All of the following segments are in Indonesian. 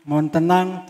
Mohon tenang.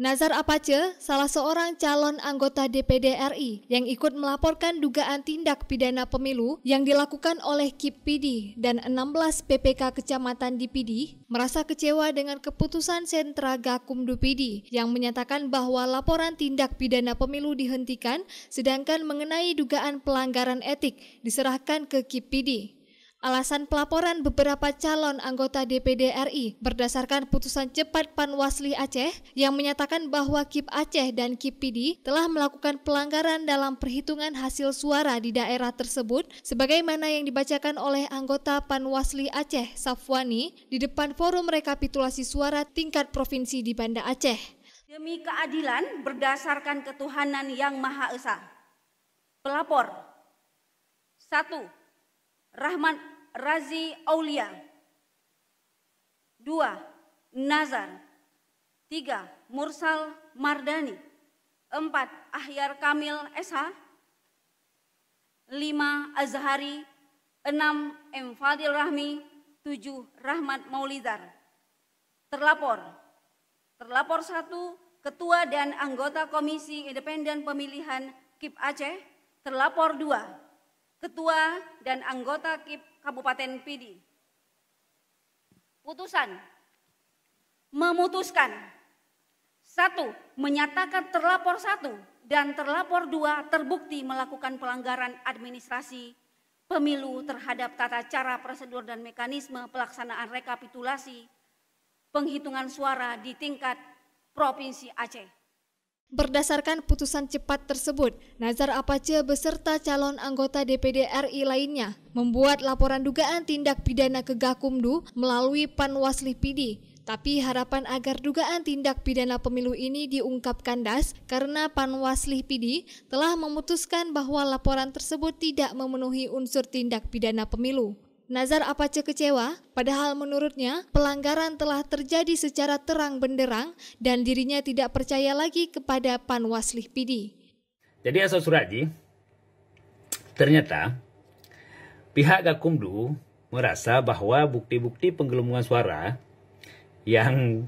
Nazar Apace, salah seorang calon anggota DPD RI yang ikut melaporkan dugaan tindak pidana pemilu yang dilakukan oleh KIP PD dan 16 PPK kecamatan di PD, merasa kecewa dengan keputusan Sentra Gakumdu PD yang menyatakan bahwa laporan tindak pidana pemilu dihentikan, sedangkan mengenai dugaan pelanggaran etik diserahkan ke KIP PD. Alasan pelaporan beberapa calon anggota DPD RI berdasarkan putusan cepat Panwasli Aceh yang menyatakan bahwa KIP Aceh dan KIP PD telah melakukan pelanggaran dalam perhitungan hasil suara di daerah tersebut sebagaimana yang dibacakan oleh anggota Panwasli Aceh Safwani di depan forum rekapitulasi suara tingkat provinsi di Banda Aceh. Demi keadilan berdasarkan ketuhanan yang Maha Esa. Pelapor 1. Rahmat Razi Aulia. 2. Nazar. 3. Mursal Mardani. 4. Ahyar Kamil SH. 5. Azhari. 6. M. Fadil Rahmi. 7. Rahmat Maulidar. Terlapor 1. Ketua dan anggota Komisi Independen Pemilihan KIP Aceh. Terlapor 2. Ketua dan anggota KIP Kabupaten PD. Putusan memutuskan 1. Menyatakan terlapor 1 dan terlapor 2 terbukti melakukan pelanggaran administrasi pemilu terhadap tata cara, prosedur, dan mekanisme pelaksanaan rekapitulasi penghitungan suara di tingkat Provinsi Aceh. Berdasarkan putusan cepat tersebut, Nazar Apace beserta calon anggota DPD RI lainnya membuat laporan dugaan tindak pidana ke Gakumdu melalui Panwasli PD. Tapi harapan agar dugaan tindak pidana pemilu ini diungkap kandas karena Panwasli PD telah memutuskan bahwa laporan tersebut tidak memenuhi unsur tindak pidana pemilu. Nazar Apace kecewa, padahal menurutnya pelanggaran telah terjadi secara terang benderang dan dirinya tidak percaya lagi kepada Panwasli PD. Jadi asal Suraji, ternyata pihak Gakumdu merasa bahwa bukti-bukti penggelembungan suara yang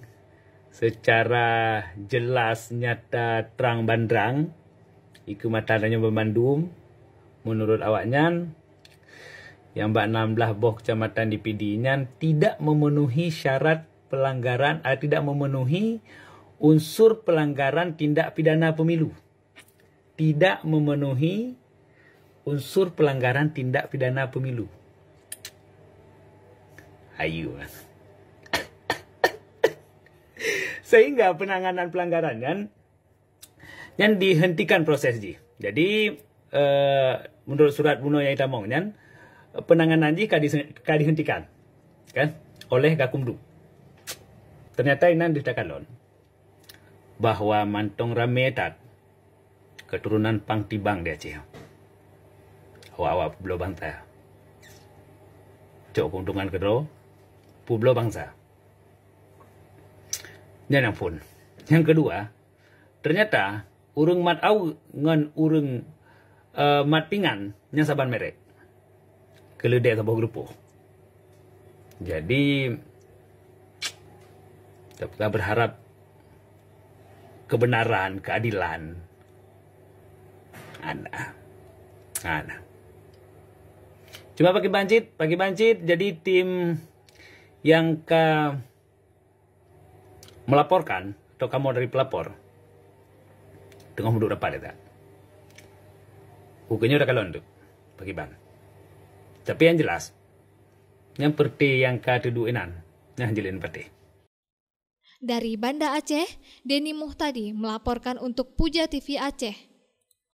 secara jelas, nyata, terang benderang, iku matanya memandum, menurut awaknya, yang 16 boh kecamatan di PD-nya tidak memenuhi syarat pelanggaran, tidak memenuhi unsur pelanggaran tindak pidana pemilu. Tidak memenuhi unsur pelanggaran tindak pidana pemilu. Ayo. Sehingga penanganan pelanggarannya yang dihentikan proses ji. Jadi menurut surat bunuh yang kita maunya, penanganan ji dihentikan kan oleh Gakumdu. Ternyata ini dikatakan bahwa mantong rame tat keturunan Pang Tibang di Aceh. Awak-awak pulau bangsa. Cok keuntungan kedua pulau bangsa. Dan yang pun. Yang kedua, ternyata urung mat au ngan urung mat pingan yang saban merek. Keledek sebuah grupo. Jadi kita berharap kebenaran, keadilan ada. Cuma pakai bancit, jadi tim yang melaporkan atau kamu dari pelapor tengah duduk dapat tak? Hukumnya udah kalau untuk bagi ban. Tapi yang jelas, yang perti yang ketuduinan, yang jelin perti. Dari Banda Aceh, Denny Muhtadi melaporkan untuk Puja TV Aceh.